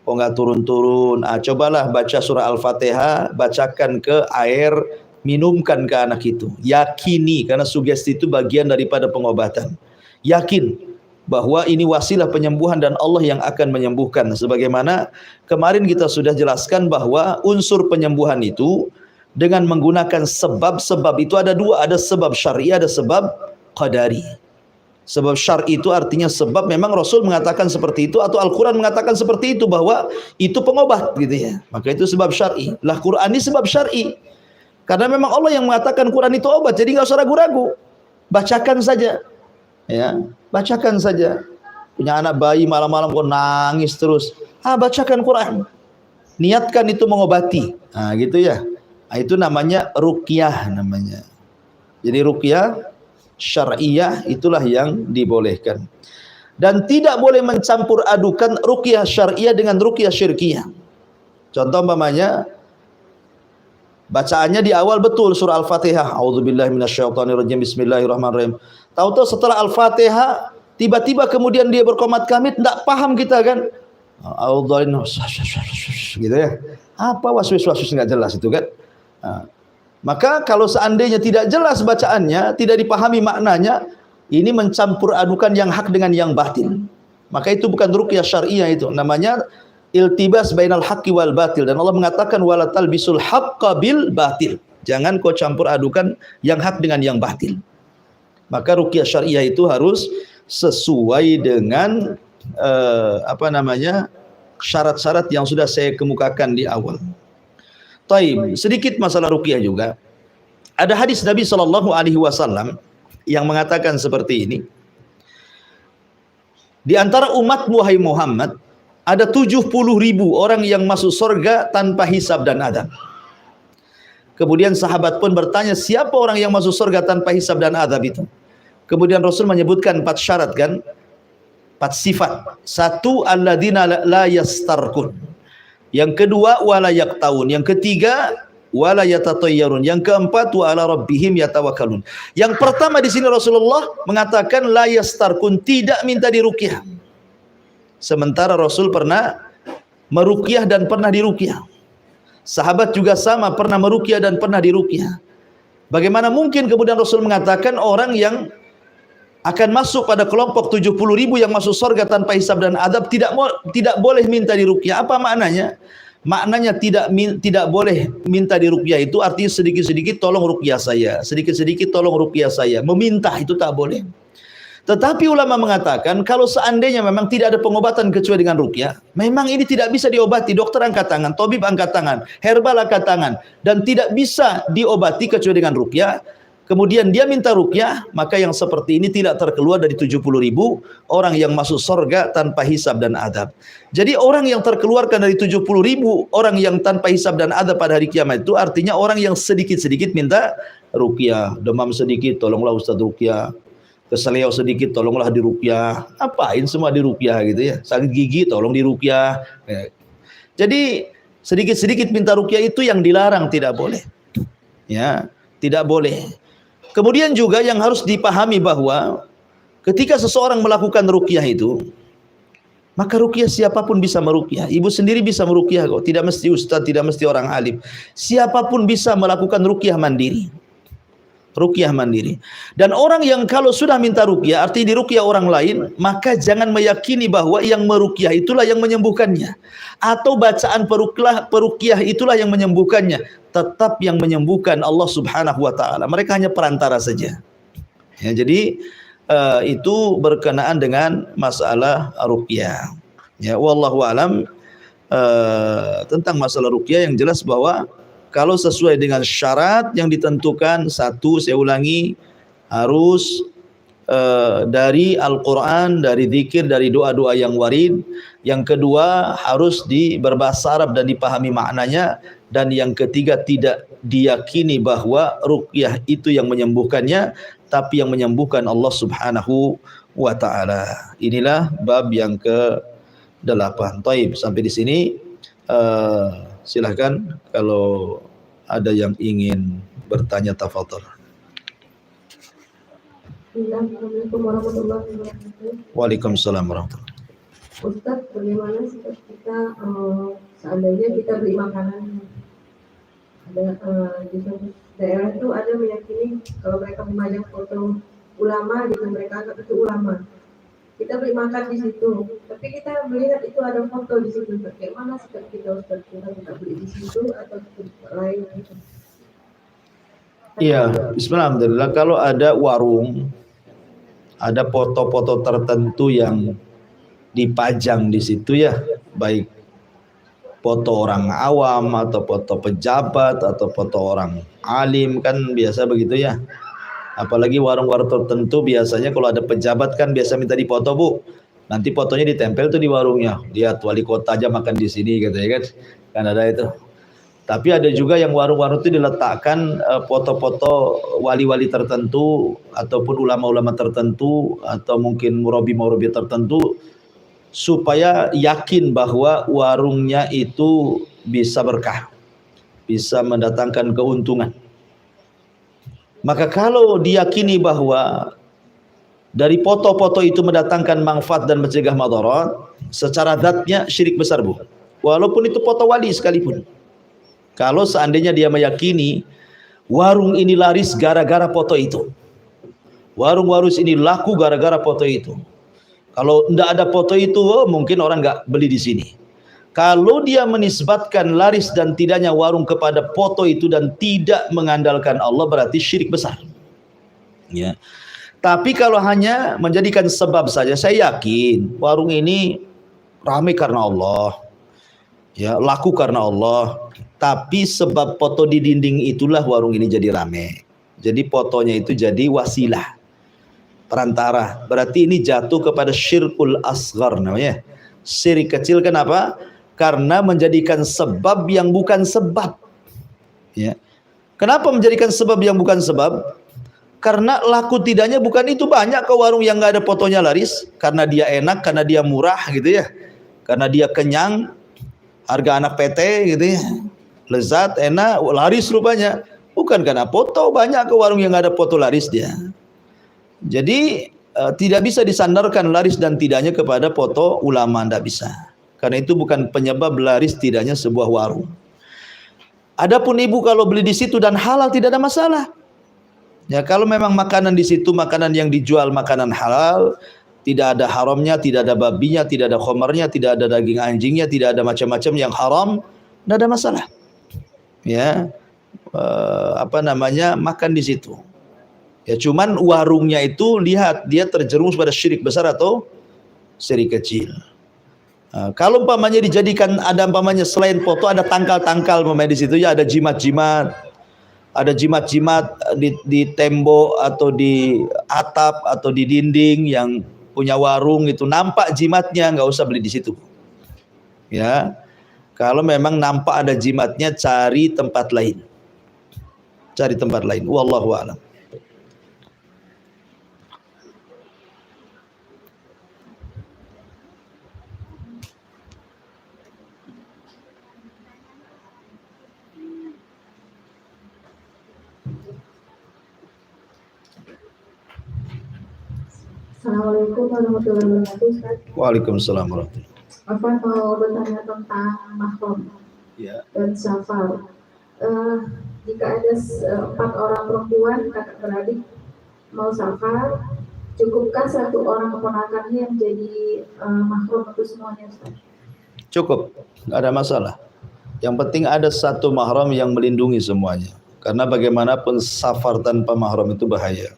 kok nggak turun-turun. Cobalah baca surah Al-Fatihah, bacakan ke air, minumkan ke anak itu. Yakini, karena sugesti itu bagian daripada pengobatan. Yakin bahwa ini wasilah penyembuhan dan Allah yang akan menyembuhkan. Sebagaimana kemarin kita sudah jelaskan bahwa unsur penyembuhan itu dengan menggunakan sebab-sebab itu ada dua, ada sebab syar'i, ada sebab qadari. Sebab syar'i itu artinya sebab memang Rasul mengatakan seperti itu atau Al-Quran mengatakan seperti itu bahwa itu pengobat gitu ya. Maka itu sebab syar'i. Lah Quran ini sebab syar'i. Karena memang Allah yang mengatakan Quran itu obat, jadi nggak usah ragu-ragu. Bacakan saja. Ya, bacakan saja. Punya anak bayi malam-malam kok nangis terus. Bacakan Quran. Niatkan itu mengobati. Gitu ya. Itu namanya ruqyah namanya. Jadi ruqyah syar'iyah itulah yang dibolehkan. Dan tidak boleh mencampur adukan ruqyah syar'iyah dengan ruqyah syirkiyah. Contoh umpamanya bacaannya di awal betul surah Al-Fatihah, auzubillahi minasyaitonirrajim, bismillahirrahmanirrahim. Tahu-tahu setelah Al-Fatihah tiba-tiba kemudian dia berqomat kamit, tidak paham kita kan. Gitu ya. Apa waswis-waswis nggak jelas itu kan. Maka kalau seandainya tidak jelas bacaannya, tidak dipahami maknanya, ini mencampur adukan yang hak dengan yang batil. Maka itu bukan ruqyah syar'iyah, itu namanya iltibas bainal haqqi wal batil. Dan Allah mengatakan wala talbisul haqqa bil batil. Jangan kau campur adukan yang hak dengan yang batil. Maka ruqyah syariah itu harus sesuai dengan syarat-syarat yang sudah saya kemukakan di awal. Taib, sedikit masalah ruqyah juga. Ada hadis Nabi SAW yang mengatakan seperti ini. Di antara umat wahai Muhammad, ada 70.000 orang yang masuk surga tanpa hisab dan adab. Kemudian sahabat pun bertanya, siapa orang yang masuk surga tanpa hisab dan adab itu? Kemudian Rasul menyebutkan 4 syarat kan? 4 sifat. 1, alladzina la yastarkun. Yang kedua, wala yaqtaun. Yang ketiga, wala yatatayyarun. Yang keempat, wa ala rabbihim yatawakkalun. Yang pertama di sini Rasulullah mengatakan la yastarkun, tidak minta diruqyah. Sementara Rasul pernah meruqyah dan pernah diruqyah. Sahabat juga sama, pernah meruqyah dan pernah diruqyah. Bagaimana mungkin kemudian Rasul mengatakan orang yang akan masuk pada kelompok 70.000 yang masuk surga tanpa hisab dan adab tidak boleh minta diruqyah? Apa maknanya? Maknanya tidak boleh minta diruqyah itu artinya sedikit-sedikit tolong ruqyah saya, sedikit-sedikit tolong ruqyah saya. Meminta itu tak boleh. Tetapi ulama mengatakan kalau seandainya memang tidak ada pengobatan kecuali dengan ruqyah, memang ini tidak bisa diobati, dokter angkat tangan, tabib angkat tangan, herbal angkat tangan, dan tidak bisa diobati kecuali dengan ruqyah, kemudian dia minta ruqyah, maka yang seperti ini tidak terkeluar dari 70.000 orang yang masuk surga tanpa hisab dan adab. Jadi orang yang terkeluarkan dari 70.000 orang yang tanpa hisab dan adab pada hari kiamat itu artinya orang yang sedikit-sedikit minta ruqyah. Demam sedikit, tolonglah Ustaz ruqyah. Keseleo sedikit, tolonglah diruqyah. Apain semua diruqyah gitu ya. Sakit gigi, tolong diruqyah. Jadi sedikit-sedikit minta ruqyah itu yang dilarang, tidak boleh. Ya, tidak boleh. Kemudian juga yang harus dipahami bahwa ketika seseorang melakukan ruqyah itu, maka ruqyah siapapun bisa meruqyah. Ibu sendiri bisa meruqyah kok, tidak mesti ustaz, tidak mesti orang alim. Siapapun bisa melakukan ruqyah mandiri. Ruqyah mandiri. Dan orang yang kalau sudah minta ruqyah, artinya diruqyah orang lain, maka jangan meyakini bahwa yang meruqyah itulah yang menyembuhkannya, atau bacaan peruqyah itulah yang menyembuhkannya. Tetap yang menyembuhkan Allah Subhanahu wa taala. Mereka hanya perantara saja. Ya, jadi itu berkenaan dengan masalah ruqyah. Ya, wallahu alam tentang masalah ruqyah yang jelas bahwa kalau sesuai dengan syarat yang ditentukan, 1, saya ulangi, harus dari Al-Quran, dari zikir, dari doa-doa yang warid. Yang kedua, harus berbahasa Arab dan dipahami maknanya. Dan yang ketiga, tidak diyakini bahwa ruqyah itu yang menyembuhkannya, tapi yang menyembuhkan Allah Subhanahu wa ta'ala. Inilah bab yang ke-8. Taib, sampai di sini. Silahkan kalau ada yang ingin bertanya, tafadhol. Assalamualaikum warahmatullahi wabarakatuh. Waalaikumsalam warahmatullahi wabarakatuh. Ustaz, bagaimana sikap kita seandainya kita beli makanan, ada di suatu daerah itu ada meyakini kalau mereka memajang foto ulama gitu, mereka anggap itu ulama. Kita beli makan di situ, tapi kita melihat itu ada foto di situ. Bagaimana sikap kita, Ustaz? Kita beli di situ atau di lain gitu? Iya, bismillahirrahmanirrahim. Kalau ada warung, ada foto-foto tertentu yang dipajang di situ ya, baik foto orang awam atau foto pejabat atau foto orang alim, kan biasa begitu ya. Apalagi warung-warung tertentu biasanya kalau ada pejabat kan biasa minta dipoto, Bu. Nanti fotonya ditempel tuh di warungnya. Lihat wali kota aja makan di sini gitu ya kan. Kan ada itu. Tapi ada juga yang warung-warung itu diletakkan foto-foto wali-wali tertentu ataupun ulama-ulama tertentu atau mungkin murabi-murabi tertentu supaya yakin bahwa warungnya itu bisa berkah, bisa mendatangkan keuntungan. Maka kalau diyakini bahwa dari foto-foto itu mendatangkan manfaat dan mencegah madarat, secara zatnya syirik besar, Bu. Walaupun itu foto wali sekalipun. Kalau seandainya dia meyakini warung ini laris gara-gara foto itu, warung-warung ini laku gara-gara foto itu. Kalau tidak ada foto itu, mungkin orang nggak beli di sini. Kalau dia menisbatkan laris dan tidaknya warung kepada foto itu dan tidak mengandalkan Allah, berarti syirik besar. Ya. Tapi kalau hanya menjadikan sebab saja, saya yakin warung ini ramai karena Allah, ya, laku karena Allah. Tapi sebab foto di dinding itulah warung ini jadi ramai. Jadi fotonya itu jadi wasilah, perantara. Berarti ini jatuh kepada syirkul asghar namanya. Syirik kecil, kenapa? Karena menjadikan sebab yang bukan sebab. Ya. Kenapa menjadikan sebab yang bukan sebab? Karena laku tidaknya bukan itu, banyak ke warung yang nggak ada fotonya laris karena dia enak, karena dia murah gitu ya, karena dia kenyang, harga anak PT gitu ya, lezat, enak, laris rupanya. Bukan karena foto, banyak ke warung yang nggak ada foto laris dia. Jadi tidak bisa disandarkan laris dan tidaknya kepada foto ulama, tidak bisa. Karena itu bukan penyebab laris tidaknya sebuah warung. Adapun ibu kalau beli di situ dan halal tidak ada masalah. Ya, kalau memang makanan di situ makanan yang dijual makanan halal, tidak ada haramnya, tidak ada babinya, tidak ada khomarnya, tidak ada daging anjingnya, tidak ada macam-macam yang haram, tidak ada masalah. Ya, makan di situ. Ya, cuman warungnya itu lihat dia terjerumus pada syirik besar atau syirik kecil. Kalau umpamanya dijadikan ada umpamanya selain foto ada tangkal-tangkal umpamanya di situ ya, ada jimat-jimat. Ada jimat-jimat di tembok atau di atap atau di dinding yang punya warung itu nampak jimatnya, nggak usah beli di situ. Ya, kalau memang nampak ada jimatnya cari tempat lain. Cari tempat lain. Wallahu a'lam. Assalamualaikum warahmatullahi wabarakatuh, Ustaz. Waalaikumsalam warahmatullahi wabarakatuh. Apa mau bertanya tentang mahram dan safar. Jika ada 4 orang perempuan kakak beradik mau safar, cukupkah 1 orang keponakannya yang jadi mahram untuk semuanya, Ustaz? Cukup, nggak ada masalah. Yang penting ada 1 mahram yang melindungi semuanya. Karena bagaimanapun safar tanpa mahram itu bahaya.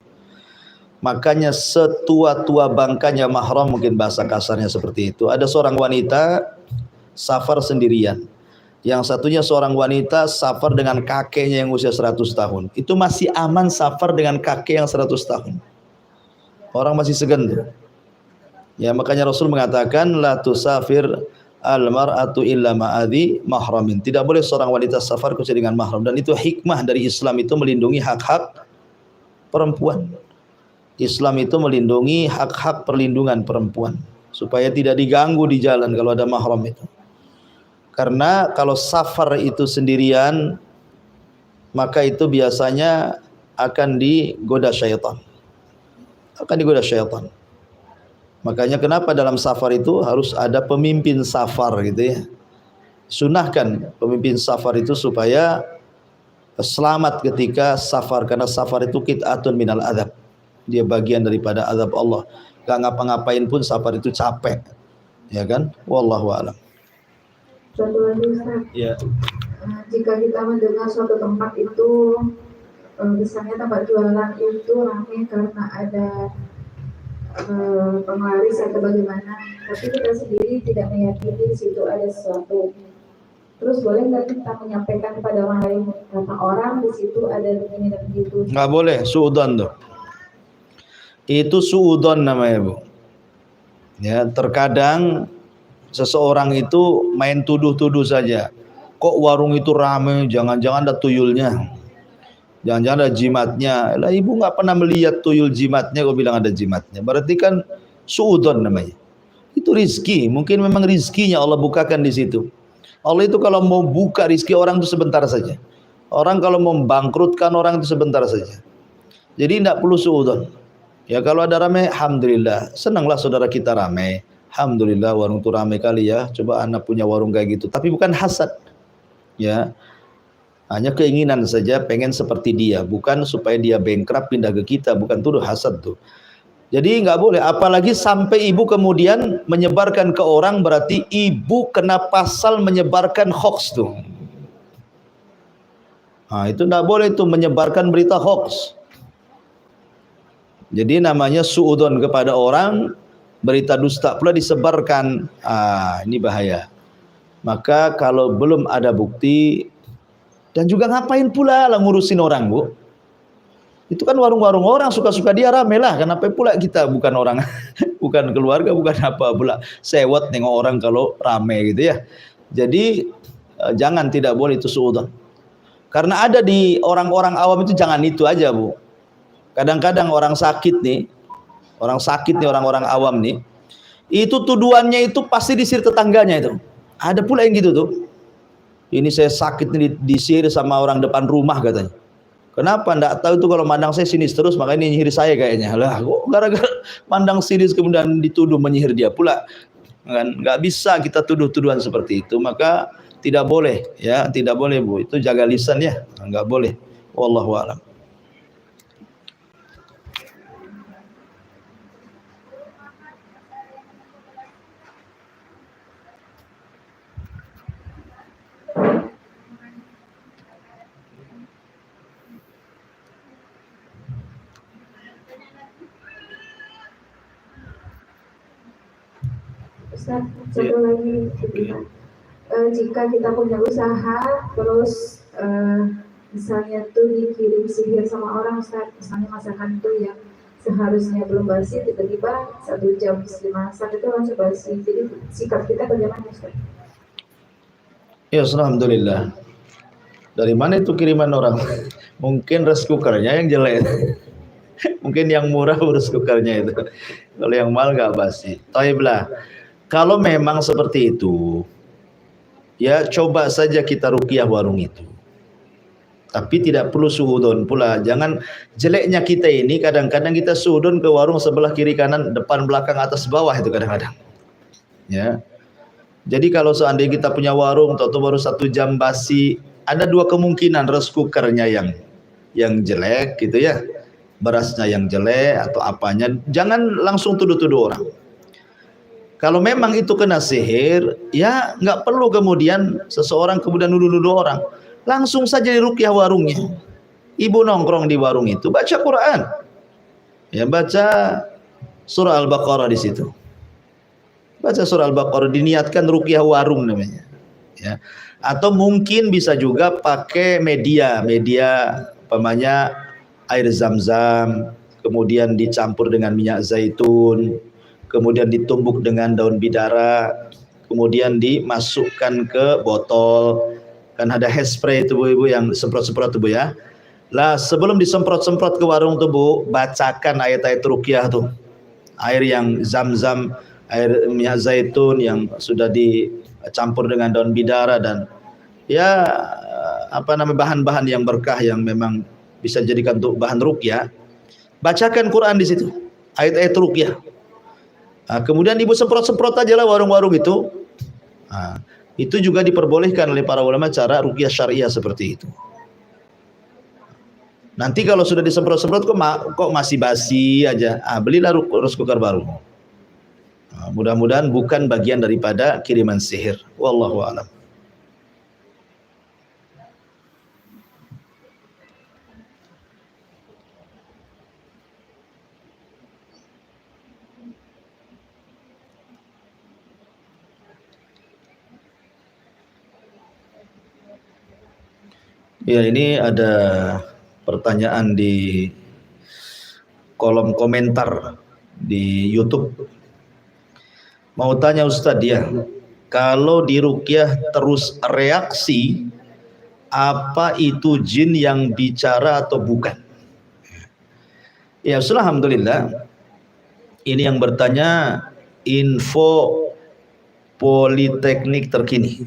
Makanya setua-tua bangkanya mahram, mungkin bahasa kasarnya seperti itu. Ada seorang wanita safar sendirian. Yang satunya seorang wanita safar dengan kakeknya yang usia 100 tahun. Itu masih aman safar dengan kakek yang 100 tahun. Orang masih segan tuh. Ya, makanya Rasul mengatakan la tusafir al-mar'atu illa ma'adhi mahramin. Tidak boleh seorang wanita safar kecuali dengan mahram, dan itu hikmah dari Islam itu melindungi hak-hak perempuan. Islam itu melindungi hak-hak perlindungan perempuan supaya tidak diganggu di jalan kalau ada mahram itu. Karena kalau safar itu sendirian maka itu biasanya akan digoda syaitan. Akan digoda syaitan. Makanya kenapa dalam safar itu harus ada pemimpin safar gitu ya. Sunahkan pemimpin safar itu supaya selamat ketika safar, karena safar itu qit'atun minal adzab. Dia bagian daripada azab Allah. Gak ngapa-ngapain pun safar itu capek. Ya kan? Wallahu a'lam. Satu lagi, Ustaz. Ya. Jika kita mendengar suatu tempat itu misalnya tempat jualan itu ramai karena ada penglaris atau bagaimana, tapi kita sendiri tidak meyakini di situ ada sesuatu. Terus boleh nggak kita menyampaikan kepada orang lain, kata orang di situ ada begini dan begitu? Nggak boleh, suudzon tuh. Itu suudzon namanya, Bu. Ya, terkadang seseorang itu main tuduh-tuduh saja. Kok warung itu ramai, jangan-jangan ada tuyulnya. Jangan-jangan ada jimatnya. Lah ibu nggak pernah melihat tuyul jimatnya, kok bilang ada jimatnya. Berarti kan suudzon namanya. Itu rizki, mungkin memang rizkinya Allah bukakan di situ. Allah itu kalau mau buka rizki orang itu sebentar saja. Orang kalau mau bangkrutkan orang itu sebentar saja. Jadi tidak perlu suudzon. Ya kalau ada ramai, alhamdulillah. Senanglah saudara kita ramai. Alhamdulillah warung itu ramai kali ya. Coba anak punya warung kayak gitu. Tapi bukan hasad. Ya. Hanya keinginan saja pengen seperti dia. Bukan supaya dia bankrupt pindah ke kita. Bukan tuduh hasad tuh. Jadi nggak boleh. Apalagi sampai ibu kemudian menyebarkan ke orang, berarti ibu kena pasal menyebarkan hoax tuh. Nah itu nggak boleh tuh menyebarkan berita hoax. Jadi namanya suudon kepada orang, berita dusta pula disebarkan. Ini bahaya. Maka kalau belum ada bukti, dan juga ngapain pula lah ngurusin orang, Bu? Itu kan warung-warung orang, suka-suka dia rame lah. Kenapa pula kita bukan orang, bukan keluarga, bukan apa pula sewot nengok orang kalau rame gitu ya. Jadi jangan, tidak boleh itu suudzon. Karena ada di orang-orang awam itu, jangan itu aja, Bu. Kadang-kadang orang sakit nih, orang-orang awam nih, itu tuduhannya itu pasti disihir tetangganya itu. Ada pula yang gitu tuh. Ini saya sakit nih disihir sama orang depan rumah katanya. Kenapa? Nggak tahu itu, kalau mandang saya sinis terus, makanya nyihir saya kayaknya. Lah, kok gara-gara mandang sinis kemudian dituduh menyihir dia pula? Kan nggak bisa kita tuduh-tuduhan seperti itu. Maka tidak boleh, ya, tidak boleh, Bu. Itu jaga lisan ya, nggak boleh. Wallahu a'lam. Ustaz, satu lagi jika kita punya usaha terus misalnya tuh dikirim sihir sama orang, Ustaz, misalnya masakan tuh yang seharusnya belum basi, tiba-tiba 1 jam dimasak itu langsung basi. Jadi sikap kita bagaimana, Ustaz? Ya, alhamdulillah. Dari mana itu kiriman orang? Mungkin rice cookernya yang jelek. Mungkin yang murah rice cookernya itu. Kalau yang mahal nggak basi. Taiblah. Kalau memang seperti itu, ya coba saja kita ruqyah warung itu. Tapi tidak perlu suudon pula. Jangan, jeleknya kita ini kadang-kadang kita suudon ke warung sebelah kiri kanan, depan belakang atas bawah itu kadang-kadang. Ya. Jadi kalau seandainya kita punya warung, atau baru 1 jam basi, ada 2 kemungkinan, rice cookernya yang jelek gitu ya, berasnya yang jelek atau apanya. Jangan langsung tuduh-tuduh orang. Kalau memang itu kena sihir, ya nggak perlu kemudian seseorang kemudian nuduh-nuduh orang. Langsung saja diruqyah warungnya. Ibu nongkrong di warung itu, baca Quran. Ya, baca surah Al-Baqarah di situ. Baca surah Al-Baqarah, diniatkan ruqyah warung namanya. Ya. Atau mungkin bisa juga pakai media umpamanya air zam-zam, kemudian dicampur dengan minyak zaitun, kemudian ditumbuk dengan daun bidara, kemudian dimasukkan ke botol. Kan ada hairspray itu, Bu, Ibu, yang semprot-semprot tuh, Bu, ya. Lah, sebelum disemprot-semprot ke warung tuh, Bu, bacakan ayat-ayat ruqyah tuh. Air yang zam-zam, air minyak zaitun yang sudah dicampur dengan daun bidara dan ya bahan-bahan yang berkah yang memang bisa jadikan untuk bahan ruqyah. Bacakan Quran di situ, ayat-ayat ruqyah. Kemudian ibu semprot-semprot aja lah warung-warung itu. Itu juga diperbolehkan oleh para ulama cara ruqyah syariah seperti itu. Nanti kalau sudah disemprot-semprot kok masih basi aja, belilah rice cooker baru. Mudah-mudahan bukan bagian daripada kiriman sihir. Wallahu a'lam. Ya, ini ada pertanyaan di kolom komentar di YouTube. Mau tanya Ustadz ya, kalau di ruqyah terus reaksi, apa itu jin yang bicara atau bukan? Ya, alhamdulillah. Ini yang bertanya info politeknik terkini.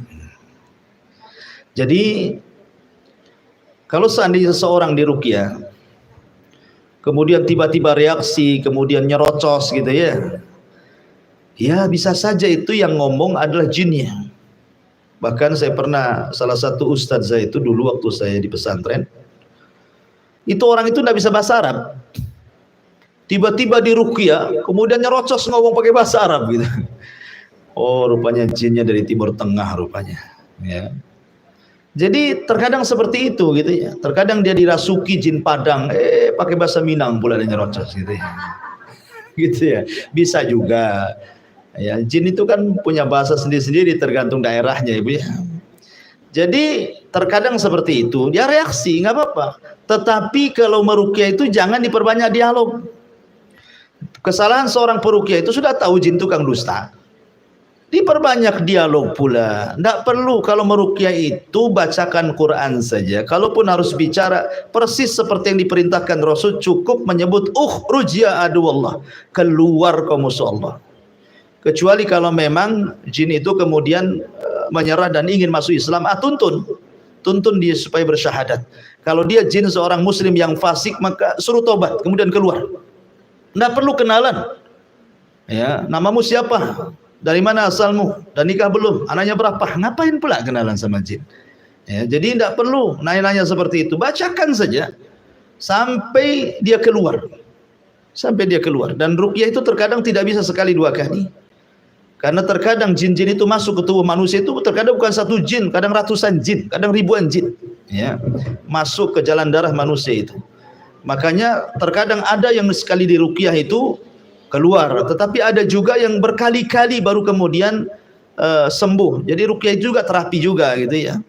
Jadi kalau seandainya seseorang di ruqyah, kemudian tiba-tiba reaksi, kemudian nyerocos gitu ya, ya bisa saja itu yang ngomong adalah jinnya. Bahkan saya pernah, salah satu ustadz saya itu dulu waktu saya di pesantren, itu orang itu tidak bisa bahasa Arab. Tiba-tiba di ruqyah, kemudian nyerocos ngomong pakai bahasa Arab gitu. Oh, rupanya jinnya dari Timur Tengah rupanya. Ya. Jadi terkadang seperti itu gitu ya. Terkadang dia dirasuki jin Padang, pakai bahasa Minang pula dia nyerocos gitu ya. Gitu ya. Bisa juga. Ya, jin itu kan punya bahasa sendiri-sendiri tergantung daerahnya, Ibu ya. Jadi terkadang seperti itu, dia reaksi, nggak apa-apa. Tetapi kalau meruqyah itu jangan diperbanyak dialog. Kesalahan seorang peruqyah itu sudah tahu jin tukang dusta, diperbanyak dialog pula. Tidak perlu. Kalau meruqyah itu bacakan Quran saja. Kalaupun harus bicara persis seperti yang diperintahkan Rasul, cukup menyebut rujya aduwallah, keluar kau musuh Allah. Kecuali kalau memang jin itu kemudian menyerah dan ingin masuk Islam, tuntun dia supaya bersyahadat. Kalau dia jin seorang muslim yang fasik, maka suruh tobat kemudian keluar. Tidak perlu kenalan. Ya, namamu siapa? Dari mana asalmu? Dan nikah belum? Anaknya berapa? Ngapain pula kenalan sama jin? Ya, jadi tidak perlu nanya-nanya seperti itu. Bacakan saja sampai dia keluar. Sampai dia keluar. Dan ruqyah itu terkadang tidak bisa sekali dua kali. Karena terkadang jin-jin itu masuk ke tubuh manusia itu terkadang bukan satu jin, kadang ratusan jin, kadang ribuan jin, ya, masuk ke jalan darah manusia itu. Makanya terkadang ada yang sekali diruqyah itu keluar, tetapi ada juga yang berkali-kali baru kemudian sembuh. Jadi ruqyah juga terapi juga gitu ya.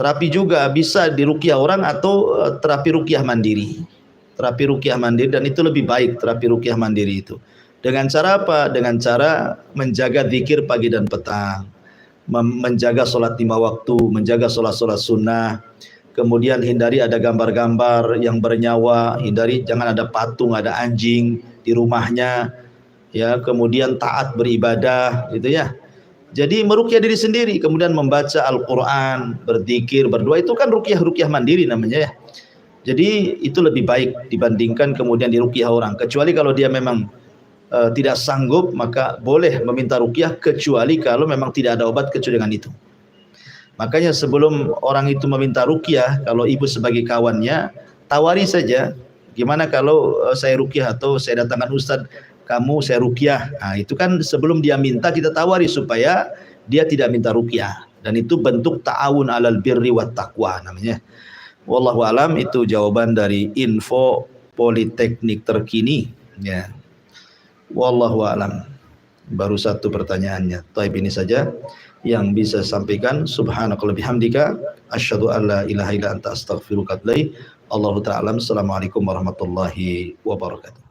Terapi juga bisa diruqyah orang atau terapi ruqyah mandiri. Terapi ruqyah mandiri, dan itu lebih baik terapi ruqyah mandiri itu. Dengan cara apa? Dengan cara menjaga zikir pagi dan petang, menjaga sholat 5 waktu, menjaga sholat-sholat sunnah, kemudian hindari ada gambar-gambar yang bernyawa, hindari jangan ada patung, ada anjing di rumahnya, ya, kemudian taat beribadah, gitu ya. Jadi meruqyah diri sendiri, kemudian membaca Al-Quran, berzikir, berdoa, itu kan ruqyah mandiri namanya ya. Jadi itu lebih baik dibandingkan kemudian diruqyah orang. Kecuali kalau dia memang tidak sanggup, maka boleh meminta ruqyah, kecuali kalau memang tidak ada obat kecuali dengan itu. Makanya sebelum orang itu meminta ruqyah, kalau ibu sebagai kawannya, tawari saja, gimana kalau saya ruqyah atau saya datangkan ustadz kamu, saya ruqyah. Nah, itu kan sebelum dia minta kita tawari supaya dia tidak minta ruqyah, dan itu bentuk ta'awun 'alal birri wat taqwa namanya. Wallahu alam, itu jawaban dari info politeknik terkini ya. Wallahu alam. Baru satu pertanyaannya. Taib, ini saja yang bisa sampaikan. Subhanakallahumma bihamdika asyhadu an la ilaha illa anta astaghfiruka wa atubu ilaik. Allahu ta'ala. Assalamualaikum warahmatullahi wabarakatuh.